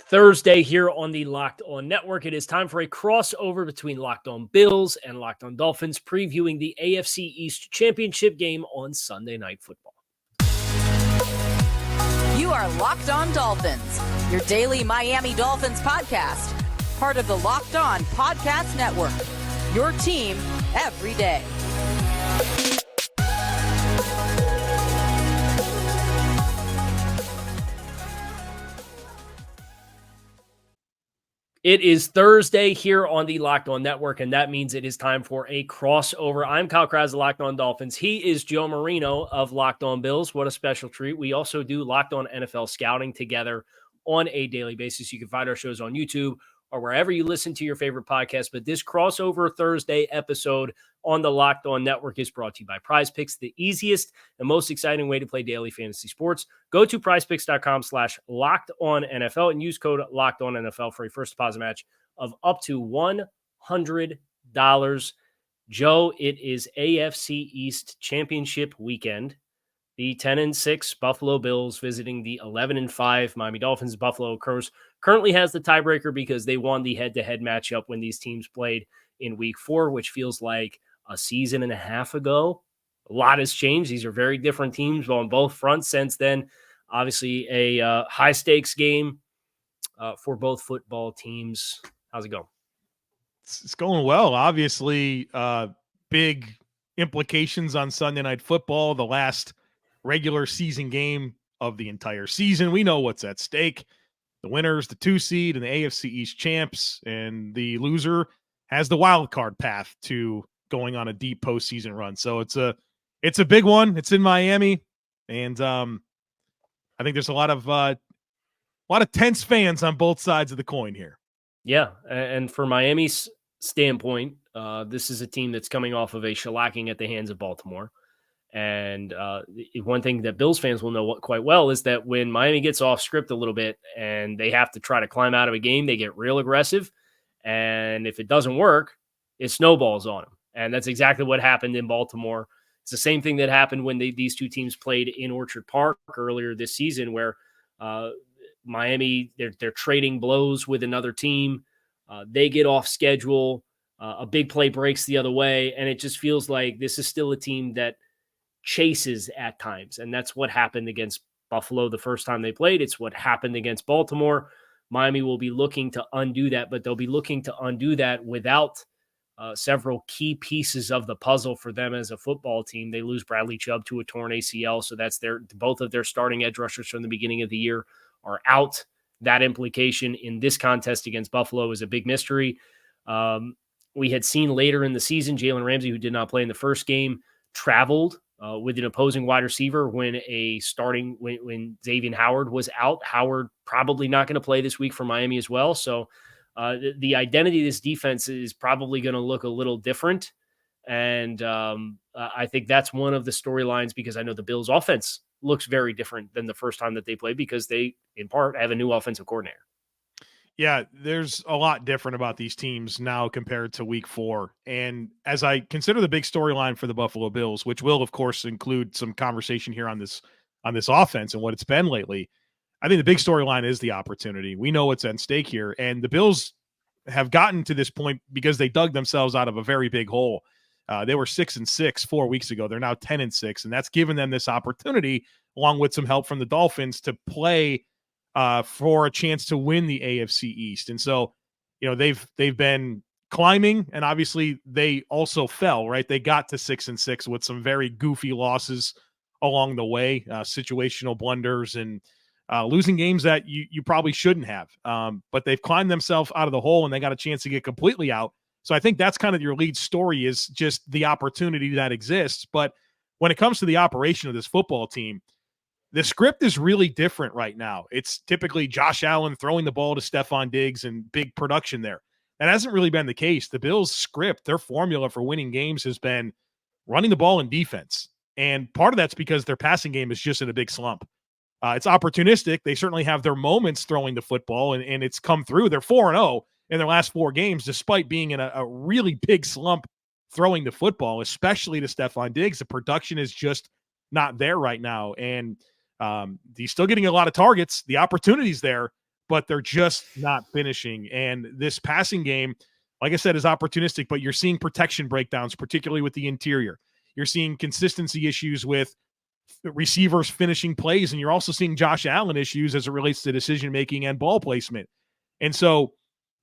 Thursday here on the Locked On Network. It is time for a crossover between Locked On Bills and Locked On Dolphins, previewing the AFC East championship game on Sunday Night Football. You are Locked On Dolphins, your daily Miami Dolphins podcast, part of the Locked On Podcast Network, your team every day. It is Thursday here on the Locked On Network, and that means it is time for a crossover. I'm Kyle Kraz of Locked On Dolphins. He is Joe Marino of Locked On Bills. What a special treat. We also do Locked On NFL Scouting together on a daily basis. You can find our shows on YouTube or wherever you listen to your favorite podcast. But this crossover Thursday episode on the Locked On Network is brought to you by PrizePicks, the easiest and most exciting way to play daily fantasy sports. Go to prizepicks.com/LockedOnNFL and use code LockedOnNFL for a first deposit match of up to $100. Joe, it is AFC East championship weekend. The 10-6 Buffalo Bills visiting the 11-5 Miami Dolphins. Buffalo currently has the tiebreaker because they won the head-to-head matchup when these teams played in Week 4, which feels like a season and a half ago. A lot has changed. These are very different teams on both fronts since then. Obviously, a high-stakes game for both football teams. How's it going? It's going well. Obviously, big implications on Sunday Night Football, the last regular season game of the entire season. We know what's at stake. The winners, the 2 seed, and the AFC East champs, and the loser has the wild card path to going on a deep postseason run. So it's a big one. It's in Miami, and I think there's a lot of tense fans on both sides of the coin here. Yeah, and for Miami's standpoint, this is a team that's coming off of a shellacking at the hands of Baltimore. And one thing that Bills fans will know quite well is that when Miami gets off script a little bit and they have to try to climb out of a game, they get real aggressive. And if it doesn't work, it snowballs on them. And that's exactly what happened in Baltimore. It's the same thing that happened when these two teams played in Orchard Park earlier this season, where Miami, they're trading blows with another team. They get off schedule. A big play breaks the other way. And it just feels like this is still a team that chases at times. And that's what happened against Buffalo the first time they played. It's what happened against Baltimore. Miami will be looking to undo that, but they'll be looking to undo that without several key pieces of the puzzle for them as a football team. They lose Bradley Chubb to a torn ACL. So that's both of their starting edge rushers from the beginning of the year are out. That implication in this contest against Buffalo is a big mystery. We had seen later in the season, Jalen Ramsey, who did not play in the first game, traveled with an opposing wide receiver when Xavier Howard was out. Howard probably not going to play this week for Miami as well. So the identity of this defense is probably going to look a little different. And I think that's one of the storylines, because I know the Bills offense looks very different than the first time that they played, because they, in part, have a new offensive coordinator. Yeah, there's a lot different about these teams now compared to Week 4. And as I consider the big storyline for the Buffalo Bills, which will, of course, include some conversation here on this offense and what it's been lately, I think the big storyline is the opportunity. We know what's at stake here, and the Bills have gotten to this point because they dug themselves out of a very big hole. They were 6-6 4 weeks ago. They're now 10-6, and that's given them this opportunity, along with some help from the Dolphins, to play for a chance to win the AFC East. And so, they've been climbing, and obviously they also fell, right? They got to 6-6 with some very goofy losses along the way, situational blunders and losing games that you probably shouldn't have. But they've climbed themselves out of the hole, and they got a chance to get completely out. So I think that's kind of your lead story, is just the opportunity that exists. But when it comes to the operation of this football team, the script is really different right now. It's typically Josh Allen throwing the ball to Stephon Diggs and big production there. That hasn't really been the case. The Bills' script, their formula for winning games, has been running the ball in defense. And part of that's because their passing game is just in a big slump. It's opportunistic. They certainly have their moments throwing the football, and it's come through. They're 4-0 in their last 4 games, despite being in a really big slump throwing the football, especially to Stephon Diggs. The production is just not there right now. And he's still getting a lot of targets. The opportunity's there, but they're just not finishing. And this passing game, like I said, is opportunistic, but you're seeing protection breakdowns, particularly with the interior. You're seeing consistency issues with receivers finishing plays, and you're also seeing Josh Allen issues as it relates to decision-making and ball placement. And so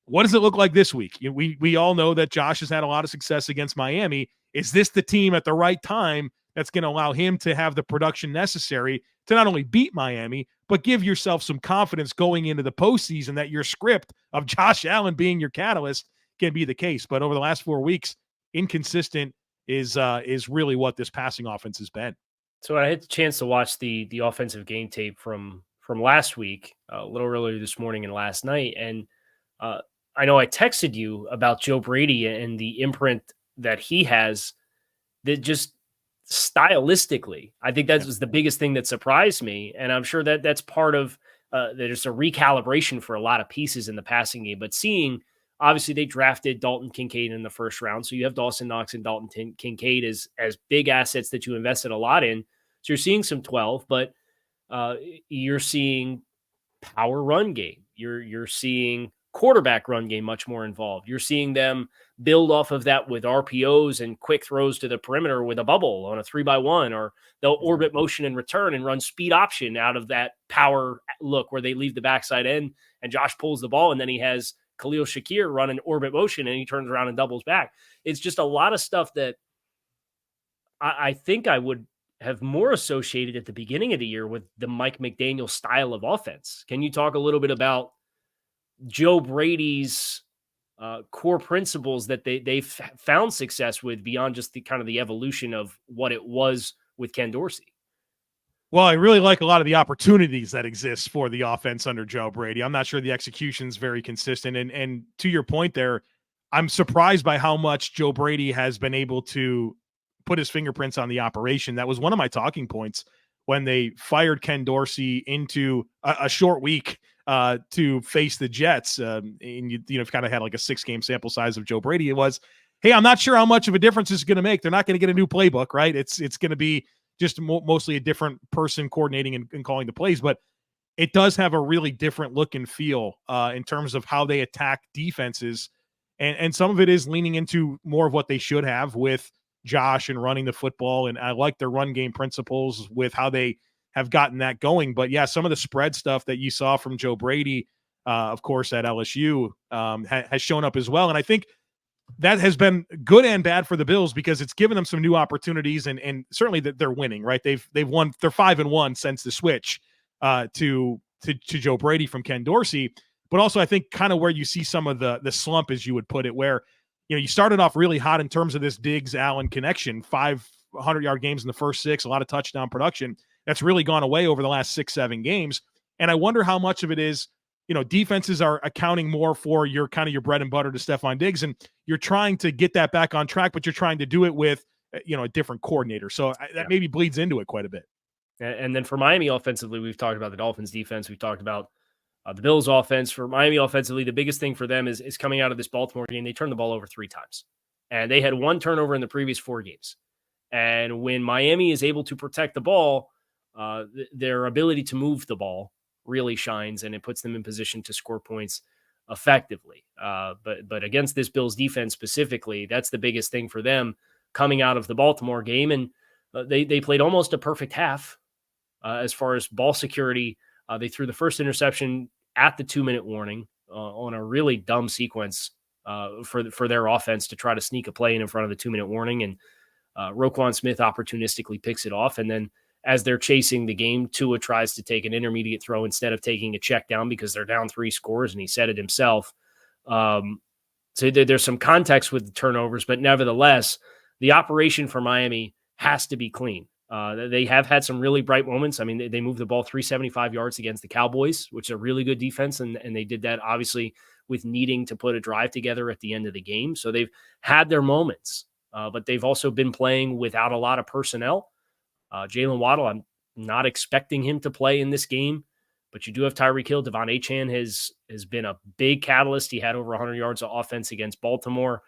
what does it look like this week? We all know that Josh has had a lot of success against Miami. Is this the team at the right time that's going to allow him to have the production necessary to not only beat Miami, but give yourself some confidence going into the postseason that your script of Josh Allen being your catalyst can be the case? But over the last 4 weeks, inconsistent is really what this passing offense has been. So I had the chance to watch the offensive game tape from last week, a little earlier this morning and last night, and I know I texted you about Joe Brady and the imprint that he has, that just stylistically, I think that was the biggest thing that surprised me. And I'm sure that that's part of there's a recalibration for a lot of pieces in the passing game. But seeing, obviously, they drafted Dalton Kincaid in the first round. So you have Dawson Knox and Dalton Kincaid as big assets that you invested a lot in. So you're seeing some 12, but you're seeing power run game. You're seeing quarterback run game much more involved. You're seeing them build off of that with RPOs and quick throws to the perimeter with a bubble on a 3x1, or they'll orbit motion and return and run speed option out of that power look where they leave the backside end and Josh pulls the ball, and then he has Khalil Shakir run an orbit motion and he turns around and doubles back. It's just a lot of stuff that I think I would have more associated at the beginning of the year with the Mike McDaniel style of offense. Can you talk a little bit about Joe Brady's core principles that they've found success with beyond just the kind of the evolution of what it was with Ken Dorsey? Well, I really like a lot of the opportunities that exist for the offense under Joe Brady. I'm not sure the execution's very consistent. And to your point there, I'm surprised by how much Joe Brady has been able to put his fingerprints on the operation. That was one of my talking points when they fired Ken Dorsey into a short week to face the Jets. And you kind of had like a 6-game sample size of Joe Brady. It was, hey, I'm not sure how much of a difference this is going to make. They're not going to get a new playbook, right? It's going to be just mostly a different person coordinating and calling the plays, but it does have a really different look and feel in terms of how they attack defenses. And some of it is leaning into more of what they should have with Josh and running the football. And I like their run game principles with how they have gotten that going. But yeah, some of the spread stuff that you saw from Joe Brady, of course, at LSU has shown up as well. And I think that has been good and bad for the Bills because it's given them some new opportunities, and certainly that they're winning, right? They've won. They're 5-1 since the switch to Joe Brady from Ken Dorsey. But also, I think kind of where you see some of the slump, as you would put it, where you started off really hot in terms of this Diggs-Allen connection, 500-yard games in the first 6, a lot of touchdown production. That's really gone away over the last 6-7 games. And I wonder how much of it is, defenses are accounting more for your kind of your bread and butter to Stephon Diggs, and you're trying to get that back on track, but you're trying to do it with, a different coordinator. So that maybe bleeds into it quite a bit. And then for Miami offensively, we've talked about the Dolphins defense. We've talked about the Bills offense. For Miami offensively, the biggest thing for them is coming out of this Baltimore game. They turned the ball over 3 times, and they had 1 turnover in the previous 4 games. And when Miami is able to protect the ball, their ability to move the ball really shines, and it puts them in position to score points effectively. But against this Bills defense specifically, that's the biggest thing for them coming out of the Baltimore game. And they played almost a perfect half as far as ball security. They threw the first interception at the 2-minute warning on a really dumb sequence for their offense to try to sneak a play in front of the 2-minute warning. And Roquan Smith opportunistically picks it off. And then as they're chasing the game, Tua tries to take an intermediate throw instead of taking a check down because they're down 3 scores, and he said it himself. So there's some context with the turnovers, but nevertheless, the operation for Miami has to be clean. They have had some really bright moments. I mean, they moved the ball 375 yards against the Cowboys, which is a really good defense, and they did that obviously with needing to put a drive together at the end of the game. So they've had their moments, but they've also been playing without a lot of personnel. Jalen Waddle, I'm not expecting him to play in this game, but you do have Tyreek Hill. Devon Achane has been a big catalyst. He had over 100 yards of offense against Baltimore.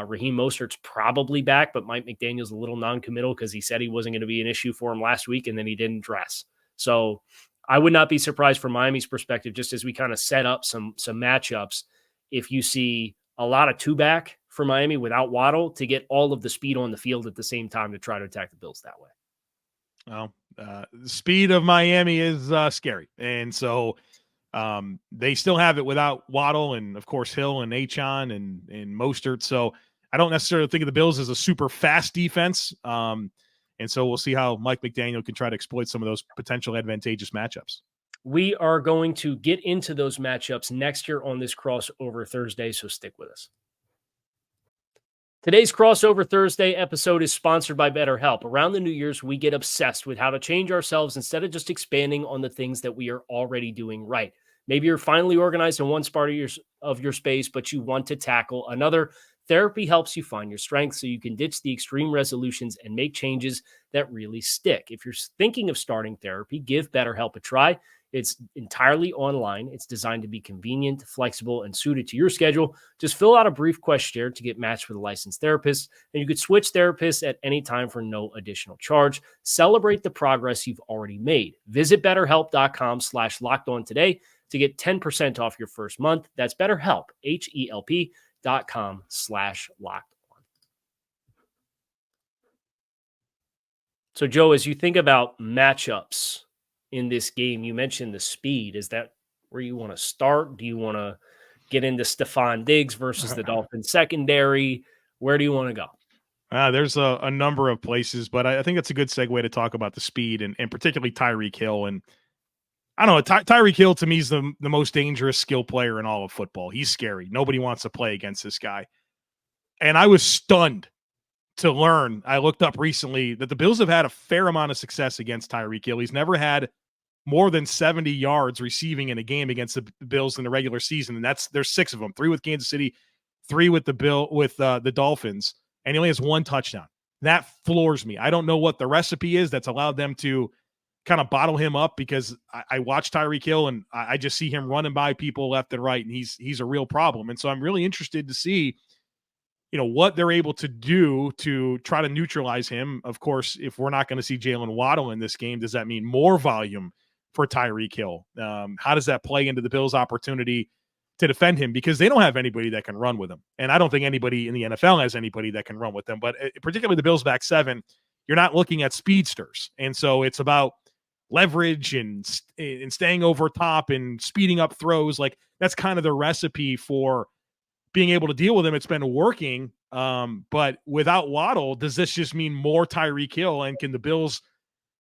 Raheem Mostert's probably back, but Mike McDaniel's a little non-committal because he said he wasn't going to be an issue for him last week, and then he didn't dress. So I would not be surprised from Miami's perspective, just as we kind of set up some matchups, if you see a lot of two-back for Miami without Waddle to get all of the speed on the field at the same time to try to attack the Bills that way. Well, the speed of Miami is scary. And so they still have it without Waddle and, of course, Hill and Achon and Mostert. So I don't necessarily think of the Bills as a super fast defense. And so we'll see how Mike McDaniel can try to exploit some of those potential advantageous matchups. We are going to get into those matchups next year on this Crossover Thursday, so stick with us. Today's Crossover Thursday episode is sponsored by BetterHelp. Around the New Year's, we get obsessed with how to change ourselves instead of just expanding on the things that we are already doing right. Maybe you're finally organized in one part of your space, but you want to tackle another. Therapy helps you find your strength so you can ditch the extreme resolutions and make changes that really stick. If you're thinking of starting therapy, give BetterHelp a try. It's entirely online. It's designed to be convenient, flexible, and suited to your schedule. Just fill out a brief questionnaire to get matched with a licensed therapist, and you could switch therapists at any time for no additional charge. Celebrate the progress you've already made. Visit BetterHelp.com/LockedOn today to get 10% off your first month. That's BetterHelp, HELP.com/LockedOn. So, Joe, as you think about matchups in this game, you mentioned the speed. Is that where you want to start? Do you want to get into Stephon Diggs versus the Dolphins secondary? Where do you want to go? There's a number of places, but I think that's a good segue to talk about the speed and particularly Tyreek Hill. And I don't know, Tyreek Hill to me is the most dangerous skill player in all of football. He's scary. Nobody wants to play against this guy. And I was stunned to learn, I looked up recently, that the Bills have had a fair amount of success against Tyreek Hill. He's never had more than 70 yards receiving in a game against the Bills in the regular season, and there's 6 of them: 3 with Kansas City, 3 with the Dolphins, and he only has 1 touchdown. That floors me. I don't know what the recipe is that's allowed them to kind of bottle him up, because I watch Tyreek Hill and I just see him running by people left and right, and he's a real problem. And so I'm really interested to see, what they're able to do to try to neutralize him. Of course, if we're not going to see Jalen Waddle in this game, does that mean more volume for Tyreek Hill? How does that play into the Bills' opportunity to defend him? Because they don't have anybody that can run with him. And I don't think anybody in the NFL has anybody that can run with them. But particularly the Bills' back 7, you're not looking at speedsters. And so it's about leverage and staying over top and speeding up throws. Like, that's kind of the recipe for being able to deal with him. It's been working. But without Waddle, does this just mean more Tyreek Hill? And can the Bills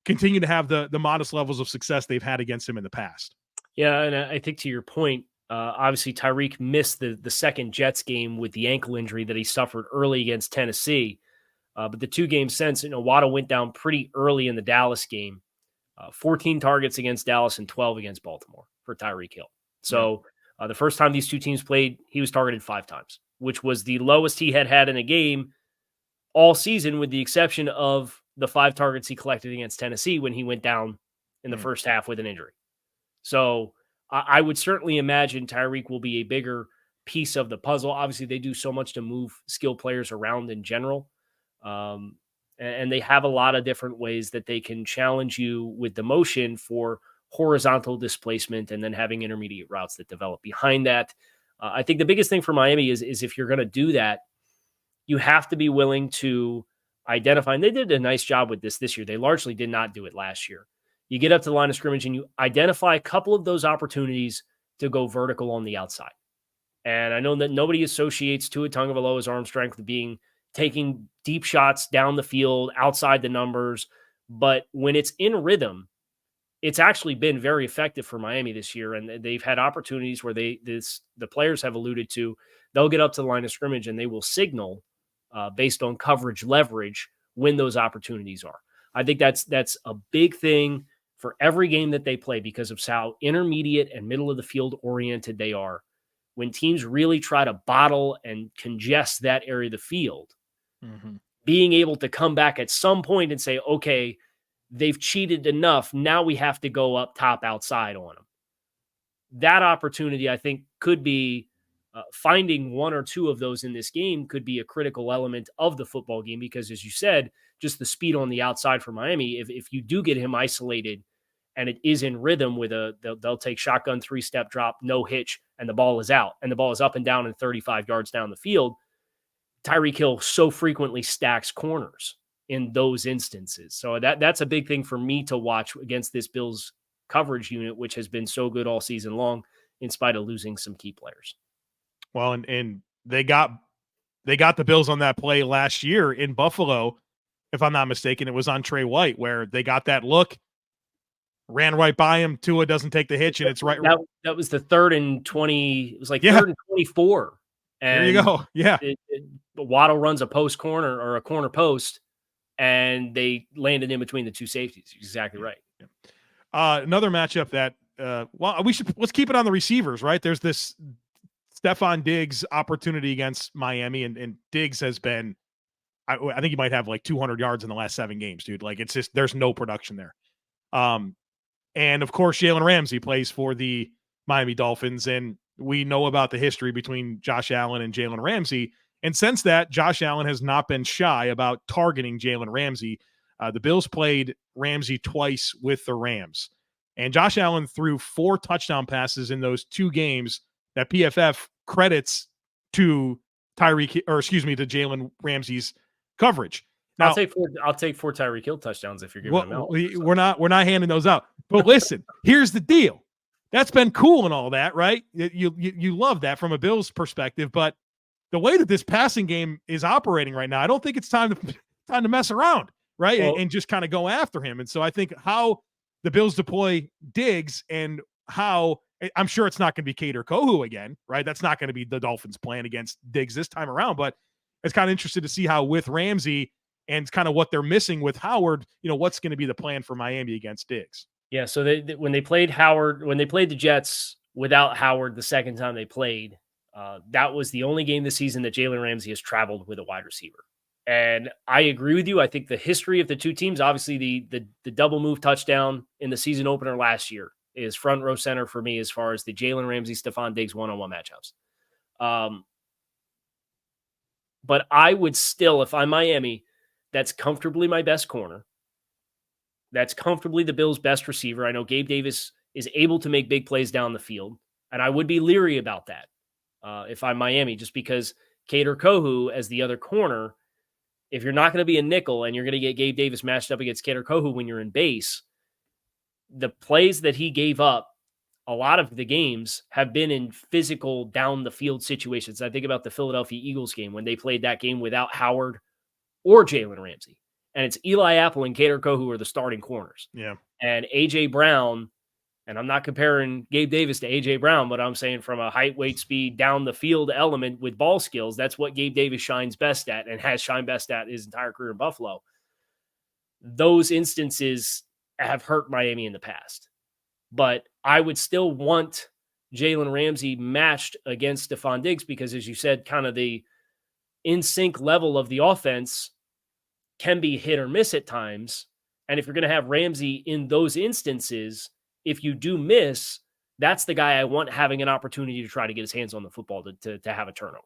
continue to have the modest levels of success they've had against him in the past? Yeah, and I think to your point, obviously Tyreek missed the second Jets game with the ankle injury that he suffered early against Tennessee. But the 2 games since, Waddle went down pretty early in the Dallas game. 14 targets against Dallas and 12 against Baltimore for Tyreek Hill. So the first time these 2 teams played, he was targeted 5 times, which was the lowest he had in a game all season, with the exception of the 5 targets he collected against Tennessee when he went down in the first half with an injury. So I would certainly imagine Tyreek will be a bigger piece of the puzzle. Obviously, they do so much to move skill players around in general. And they have a lot of different ways that they can challenge you with the motion for horizontal displacement and then having intermediate routes that develop behind that. I think the biggest thing for Miami is if you're going to do that, you have to be willing to identify, and they did a nice job with this year. They largely did not do it last year. You get up to the line of scrimmage and you identify a couple of those opportunities to go vertical on the outside. And I know that nobody associates Tua Tagovailoa's arm strength with taking deep shots down the field, outside the numbers. But when it's in rhythm, it's actually been very effective for Miami this year. And they've had opportunities where the players have alluded to, they'll get up to the line of scrimmage and they will signal based on coverage leverage when those opportunities are. I think that's a big thing for every game that they play, because of how intermediate and middle of the field oriented they are. When teams really try to bottle and congest that area of the field, being able to come back at some point and say, okay, they've cheated enough, now we have to go up top outside on them. That opportunity, I think, could be finding 1 or 2 of those in this game could be a critical element of the football game, because, as you said, just the speed on the outside for Miami, if you do get him isolated and it is in rhythm with they'll take shotgun 3-step drop, no hitch, and the ball is out, and the ball is up and down and 35 yards down the field. Tyreek Hill so frequently stacks corners in those instances. So that's a big thing for me to watch against this Bills coverage unit, which has been so good all season long, in spite of losing some key players. Well, and they got the Bills on that play last year in Buffalo. If I'm not mistaken, it was on Trey White where they got that look, ran right by him. Tua doesn't take the hitch, and it's right. That was the 3rd and 20. It was like 3rd and 24. And there you go. Yeah. Waddle runs a post corner or a corner post, and they landed in between the two safeties. Exactly right. Yeah. Another matchup that let's keep it on the receivers, right? There's this Stephon Diggs opportunity against Miami, and Diggs has been, I think he might have like 200 yards in the last 7 games, dude. Like, it's just, there's no production there. And of course, Jalen Ramsey plays for the Miami Dolphins, and we know about the history between Josh Allen and Jalen Ramsey. And since that, Josh Allen has not been shy about targeting Jalen Ramsey. The Bills played Ramsey twice with the Rams, and Josh Allen threw 4 touchdown passes in those 2 games that PFF credits to Jalen Ramsey's coverage. Now, I'll take 4 Tyreek Hill touchdowns if you're giving them out. We're not handing those out. But listen, here's the deal. That's been cool and all that, right? You love that from a Bills perspective, but the way that this passing game is operating right now, I don't think it's time to mess around, right? Well, and just kind of go after him. And so I think how the Bills deploy Diggs, and how I'm sure it's not going to be Kader Kohou again, right? That's not going to be the Dolphins' plan against Diggs this time around, but it's kind of interested to see how with Ramsey and kind of what they're missing with Howard, what's going to be the plan for Miami against Diggs. Yeah, so when they played the Jets without Howard the second time they played, that was the only game this season that Jalen Ramsey has traveled with a wide receiver. And I agree with you. I think the history of the two teams, obviously the double move touchdown in the season opener last year is front row center for me as far as the Jalen Ramsey, Stephon Diggs one-on-one matchups. But I would still, if I'm Miami, that's comfortably my best corner. That's comfortably the Bills' best receiver. I know Gabe Davis is able to make big plays down the field, and I would be leery about that if I'm Miami, just because Kader Kohou as the other corner, if you're not going to be a nickel and you're going to get Gabe Davis matched up against Kader Kohou when you're in base, the plays that he gave up, a lot of the games have been in physical down the field situations. I think about the Philadelphia Eagles game when they played that game without Howard or Jalen Ramsey. And it's Eli Apple and Kader Kohou are the starting corners. Yeah. And A.J. Brown, and I'm not comparing Gabe Davis to A.J. Brown, but I'm saying from a height, weight, speed, down the field element with ball skills, that's what Gabe Davis shines best at and has shined best at his entire career in Buffalo. Those instances have hurt Miami in the past. But I would still want Jalen Ramsey matched against Stephon Diggs because, as you said, kind of the in-sync level of the offense can be hit or miss at times. And if you're going to have Ramsey in those instances, if you do miss, that's the guy I want having an opportunity to try to get his hands on the football to have a turnover.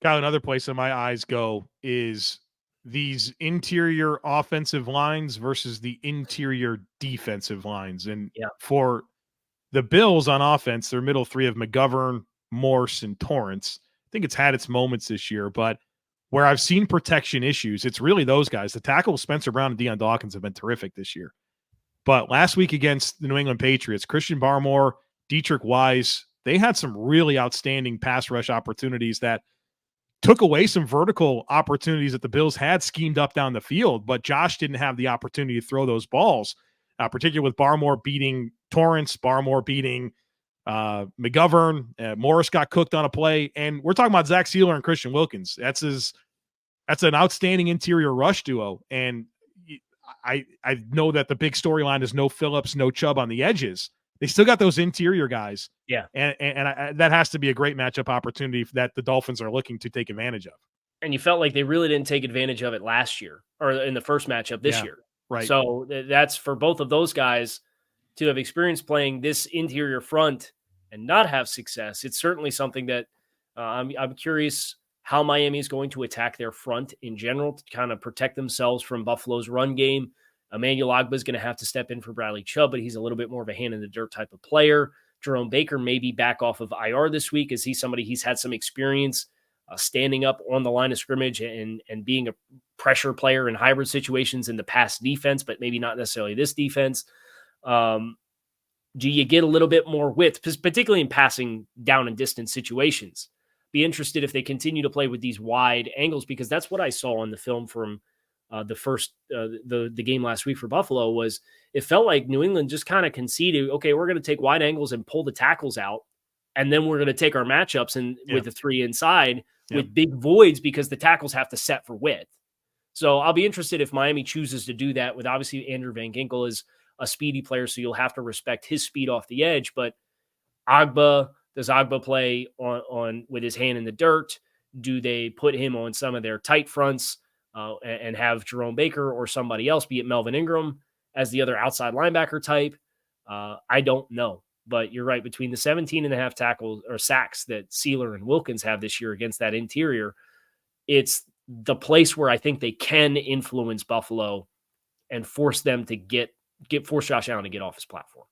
Kyle, another place that my eyes go is these interior offensive lines versus the interior defensive lines. And for the Bills on offense, their middle three of McGovern, Morse, and Torrance. I think it's had its moments this year, but where I've seen protection issues, it's really those guys. The tackles, Spencer Brown and Deion Dawkins, have been terrific this year. But last week against the New England Patriots, Christian Barmore, Dietrich Wise, they had some really outstanding pass rush opportunities that took away some vertical opportunities that the Bills had schemed up down the field, but Josh didn't have the opportunity to throw those balls, particularly with Barmore beating Torrance, Barmore beating McGovern. Morris got cooked on a play, and we're talking about Zach Sealer and Christian Wilkins. That's an outstanding interior rush duo, and I know that the big storyline is no Phillips, no Chubb on the edges. They still got those interior guys. Yeah. And that has to be a great matchup opportunity that the Dolphins are looking to take advantage of. And you felt like they really didn't take advantage of it last year or in the first matchup this year. Right. So that's for both of those guys to have experienced playing this interior front and not have success. It's certainly something that I'm curious how Miami is going to attack their front in general to kind of protect themselves from Buffalo's run game. Emmanuel Ogbah is going to have to step in for Bradley Chubb, but he's a little bit more of a hand-in-the-dirt type of player. Jerome Baker may be back off of IR this week. Is he somebody he's had some experience standing up on the line of scrimmage and being a pressure player in hybrid situations in the past defense, but maybe not necessarily this defense? Do you get a little bit more width, particularly in passing down and distance situations? Be interested if they continue to play with these wide angles, because that's what I saw on the film from the game last week for Buffalo. Was it felt like New England just kind of conceded, okay, we're going to take wide angles and pull the tackles out, and then we're going to take our matchups and with the three inside with big voids because the tackles have to set for width. So I'll be interested if Miami chooses to do that with, obviously, Andrew Van Ginkel is a speedy player, so you'll have to respect his speed off the edge. But does Ogbah play on with his hand in the dirt? Do they put him on some of their tight fronts and have Jerome Baker or somebody else, be it Melvin Ingram, as the other outside linebacker type? I don't know. But you're right, between the 17.5 tackles or sacks that Sealer and Wilkins have this year against that interior, it's the place where I think they can influence Buffalo and force them to force Josh Allen to get off his platform.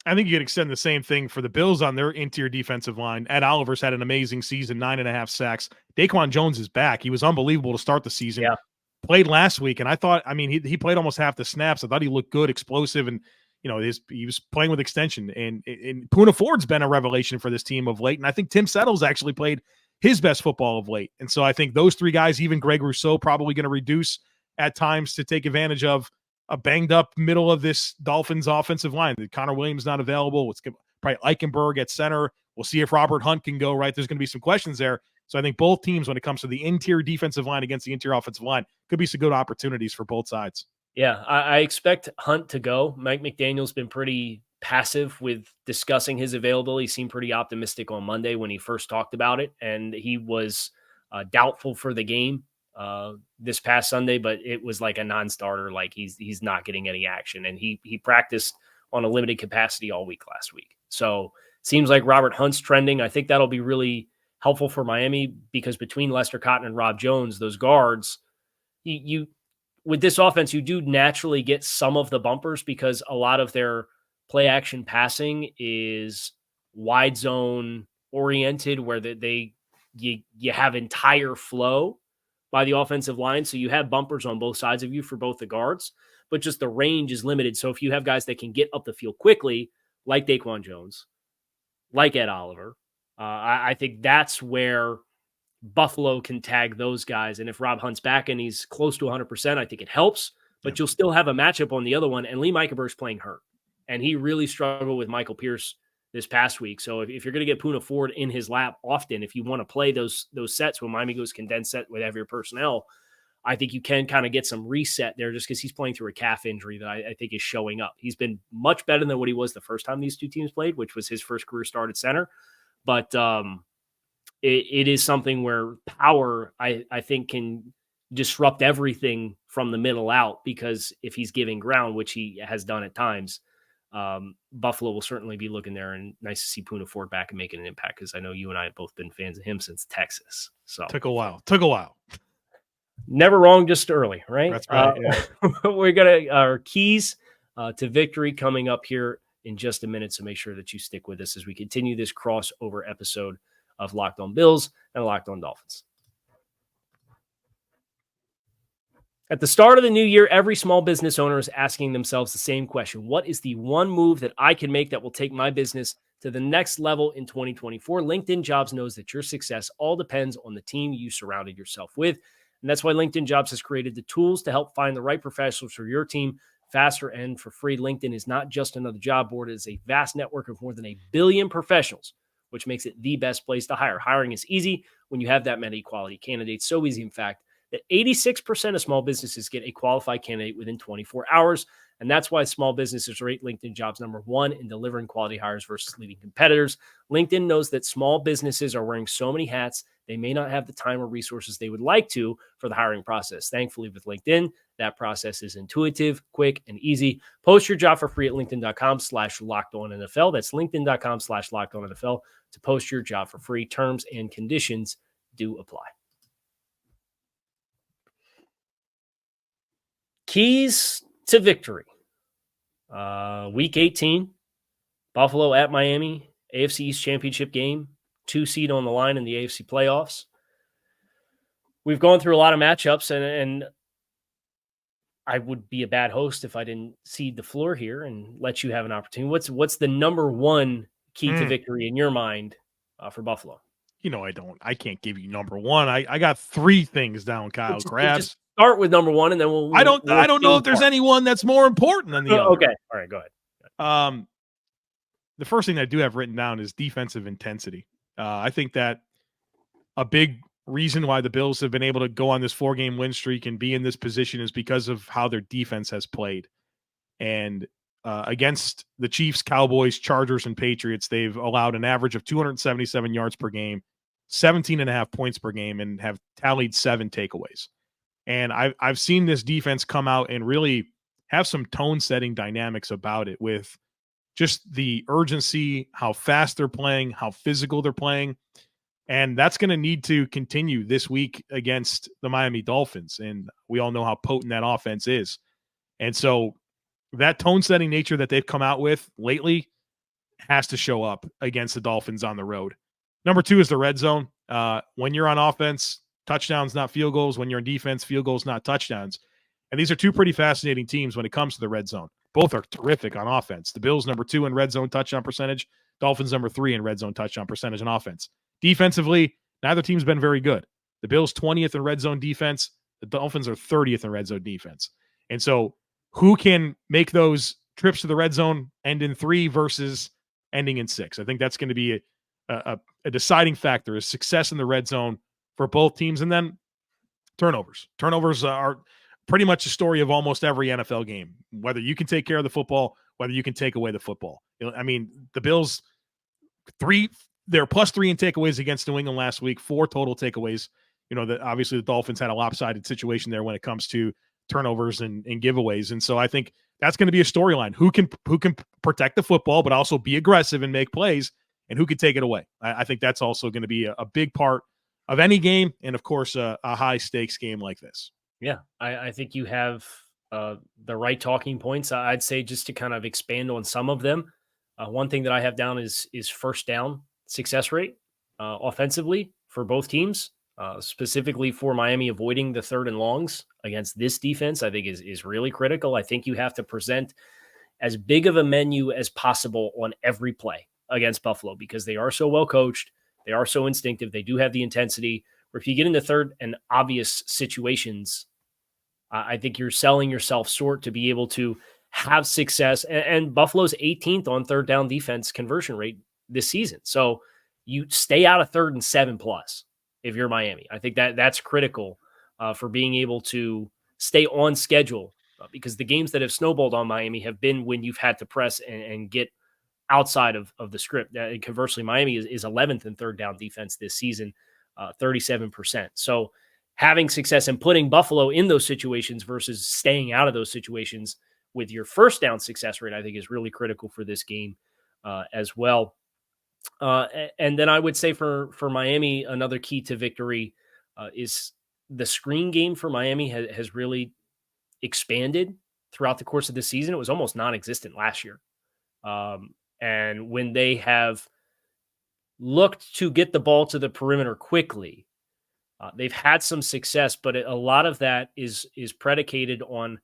I think you could extend the same thing for the Bills on their interior defensive line. Ed Oliver's had an amazing season, 9.5 sacks. Daquan Jones is back. He was unbelievable to start the season. Yeah. Played last week, and I thought, he played almost half the snaps. I thought he looked good, explosive, and he was playing with extension. And Poona Ford's been a revelation for this team of late, and I think Tim Settle's actually played his best football of late. And so I think those three guys, even Greg Rousseau, probably going to reduce at times to take advantage of a banged up middle of this Dolphins offensive line. Connor Williams not available. It's probably Eichenberg at center. We'll see if Robert Hunt can go, right? There's going to be some questions there. So I think both teams, when it comes to the interior defensive line against the interior offensive line, could be some good opportunities for both sides. Yeah, I expect Hunt to go. Mike McDaniel's been pretty passive with discussing his availability. He seemed pretty optimistic on Monday when he first talked about it, and he was doubtful for the game this past Sunday, but it was like a non-starter. Like he's not getting any action, and he practiced on a limited capacity all week last week. So seems like Robert Hunt's trending. I think that'll be really helpful for Miami, because between Lester Cotton and Rob Jones, those guards, you with this offense, you do naturally get some of the bumpers because a lot of their play action passing is wide zone oriented, where you have entire flow by the offensive line. So you have bumpers on both sides of you for both the guards, but just the range is limited. So if you have guys that can get up the field quickly, like Daquan Jones, like Ed Oliver, I think that's where Buffalo can tag those guys. And if Rob Hunt's back and he's close to 100%, I think it helps, but you'll still have a matchup on the other one. And Lee Meikenberg's playing hurt, and he really struggled with Michael Pierce this past week. So if you're going to get Poona Ford in his lap often, if you want to play those sets when Miami goes condensed set with heavier personnel, I think you can kind of get some reset there, just because he's playing through a calf injury that I think is showing up. He's been much better than what he was the first time these two teams played, which was his first career start at center. But it is something where power, I think, can disrupt everything from the middle out, because if he's giving ground, which he has done at times, Buffalo will certainly be looking there, and nice to see Poona Ford back and making an impact, because I know you and I have both been fans of him since Texas. So Took a while. Never wrong, just early, right? That's right. We're going to our keys to victory coming up here in just a minute, so make sure that you stick with us as we continue this crossover episode of Locked On Bills and Locked On Dolphins. At the start of the new year, every small business owner is asking themselves the same question: what is the one move that I can make that will take my business to the next level in 2024? LinkedIn Jobs knows that your success all depends on the team you surrounded yourself with. And that's why LinkedIn Jobs has created the tools to help find the right professionals for your team faster and for free. LinkedIn is not just another job board. It is a vast network of more than 1 billion professionals, which makes it the best place to hire. Hiring is easy when you have that many quality candidates. So easy, in fact, that 86% of small businesses get a qualified candidate within 24 hours. And that's why small businesses rate LinkedIn Jobs #1 in delivering quality hires versus leading competitors. LinkedIn knows that small businesses are wearing so many hats, they may not have the time or resources they would like to for the hiring process. Thankfully, with LinkedIn, that process is intuitive, quick, and easy. Post your job for free at linkedin.com/LockedOnNFL. That's linkedin.com/LockedOnNFL to post your job for free. Terms and conditions do apply. Keys to victory. Week 18, Buffalo at Miami, AFC East championship game, 2 seed on the line in the AFC playoffs. We've gone through a lot of matchups, and I would be a bad host if I didn't cede the floor here and let you have an opportunity. What's the number one key to victory in your mind for Buffalo? I can't give you number one. I got 3 things down, Kyle Krabs. Just start with number one, and then we'll I don't know if there's any one that's more important than the other. Okay. All right, go ahead. The first thing I do have written down is defensive intensity. I think that a big reason why the Bills have been able to go on this 4-game win streak and be in this position is because of how their defense has played. And against the Chiefs, Cowboys, Chargers, and Patriots, they've allowed an average of 277 yards per game, 17.5 points per game, and have tallied 7 takeaways. And I've seen this defense come out and really have some tone-setting dynamics about it, with just the urgency, how fast they're playing, how physical they're playing. And that's going to need to continue this week against the Miami Dolphins. And we all know how potent that offense is. And so that tone-setting nature that they've come out with lately has to show up against the Dolphins on the road. Number 2 is the red zone. When you're on offense, touchdowns, not field goals. When you're on defense, field goals, not touchdowns. And these are 2 pretty fascinating teams when it comes to the red zone. Both are terrific on offense. The Bills, number 2 in red zone touchdown percentage. Dolphins, number 3 in red zone touchdown percentage on offense. Defensively, neither team's been very good. The Bills 20th in red zone defense. The Dolphins are 30th in red zone defense. And so who can make those trips to the red zone end in 3 versus ending in 6? I think that's going to be a deciding factor, is success in the red zone for both teams. And then turnovers. Turnovers are pretty much the story of almost every NFL game, whether you can take care of the football, whether you can take away the football. I mean, the Bills, they're +3 in takeaways against New England last week, 4 total takeaways. Obviously the Dolphins had a lopsided situation there when it comes to turnovers and giveaways. And so I think that's going to be a storyline. Who can protect the football, but also be aggressive and make plays, and who can take it away. I think that's also going to be a big part of any game. And of course, a high stakes game like this. Yeah. I think you have the right talking points. I'd say, just to kind of expand on some of them. One thing that I have down is first down success rate offensively for both teams, specifically for Miami avoiding the 3rd and longs against this defense, I think is really critical. I think you have to present as big of a menu as possible on every play against Buffalo, because they are so well coached. They are so instinctive. They do have the intensity where if you get into 3rd and obvious situations, I think you're selling yourself short to be able to have success. And Buffalo's 18th on 3rd down defense conversion rate this season. So you stay out of 3rd and 7+ if you're Miami. I think that's critical for being able to stay on schedule, because the games that have snowballed on Miami have been when you've had to press and get outside of the script. Conversely, Miami is 11th in 3rd down defense this season, 37%. So having success and putting Buffalo in those situations versus staying out of those situations with your first down success rate, I think is really critical for this game as well. And then I would say for Miami, another key to victory is the screen game for Miami has really expanded throughout the course of the season. It was almost non-existent last year. And when they have looked to get the ball to the perimeter quickly, they've had some success, but a lot of that is predicated on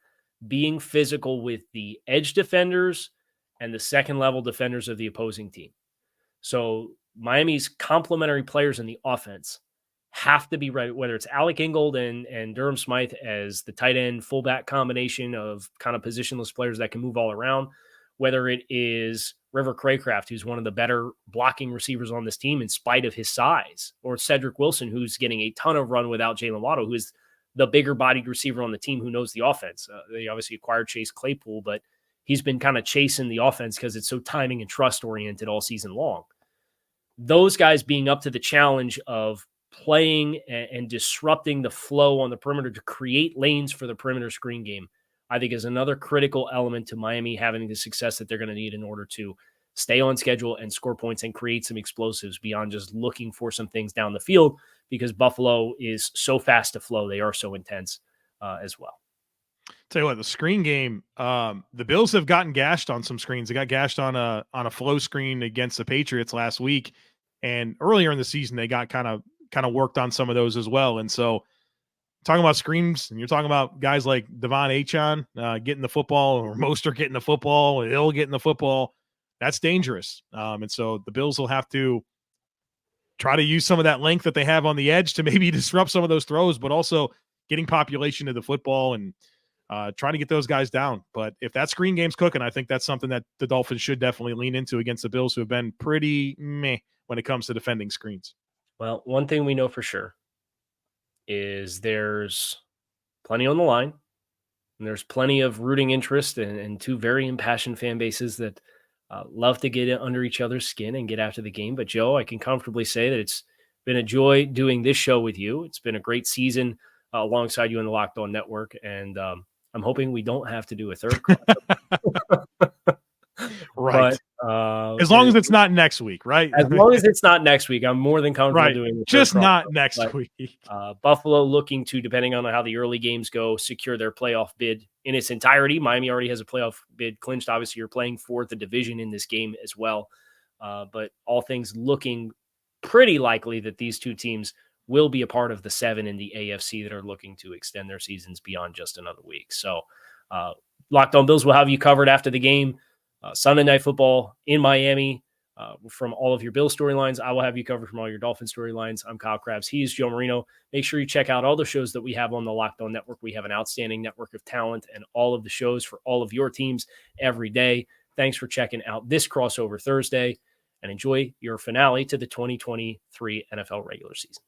being physical with the edge defenders and the second level defenders of the opposing team. So Miami's complementary players in the offense have to be right, whether it's Alec Ingold and Durham Smythe as the tight end fullback combination of kind of positionless players that can move all around, whether it is River Craycraft, who's one of the better blocking receivers on this team in spite of his size, or Cedric Wilson, who's getting a ton of run without Jalen Waddle, who is the bigger bodied receiver on the team who knows the offense. They obviously acquired Chase Claypool, but he's been kind of chasing the offense because it's so timing and trust oriented all season long. Those guys being up to the challenge of playing and disrupting the flow on the perimeter to create lanes for the perimeter screen game, I think is another critical element to Miami having the success that they're going to need in order to stay on schedule and score points and create some explosives beyond just looking for some things down the field, because Buffalo is so fast to flow. They are so intense as well. Tell you what, the screen game, the Bills have gotten gashed on some screens. They got gashed on a flow screen against the Patriots last week, and earlier in the season they got kind of worked on some of those as well. And so, talking about screens, and you're talking about guys like Devon Achon getting the football, or Mostert getting the football, or Hill getting the football. That's dangerous. And so the Bills will have to try to use some of that length that they have on the edge to maybe disrupt some of those throws, but also getting population to the football and trying to get those guys down. But if that screen game's cooking, I think that's something that the Dolphins should definitely lean into against the Bills, who have been pretty meh when it comes to defending screens. Well, one thing we know for sure is there's plenty on the line, and there's plenty of rooting interest and two very impassioned fan bases that love to get under each other's skin and get after the game. But Joe, I can comfortably say that it's been a joy doing this show with you. It's been a great season alongside you in the Locked On Network, and I'm hoping we don't have to do a third. Right. But, as long as it's not next week, right? As long as it's not next week, I'm more than comfortable doing it. Just not next week. Buffalo looking to, depending on how the early games go, secure their playoff bid in its entirety. Miami already has a playoff bid clinched. Obviously, you're playing for the division in this game as well. But all things looking pretty likely that these two teams will be a part of the 7 in the AFC that are looking to extend their seasons beyond just another week. So Locked On Bills will have you covered after the game. Sunday Night Football in Miami from all of your Bill storylines. I will have you covered from all your Dolphin storylines. I'm Kyle Krabs. He's Joe Marino. Make sure you check out all the shows that we have on the Locked On Network. We have an outstanding network of talent and all of the shows for all of your teams every day. Thanks for checking out this crossover Thursday, and enjoy your finale to the 2023 NFL regular season.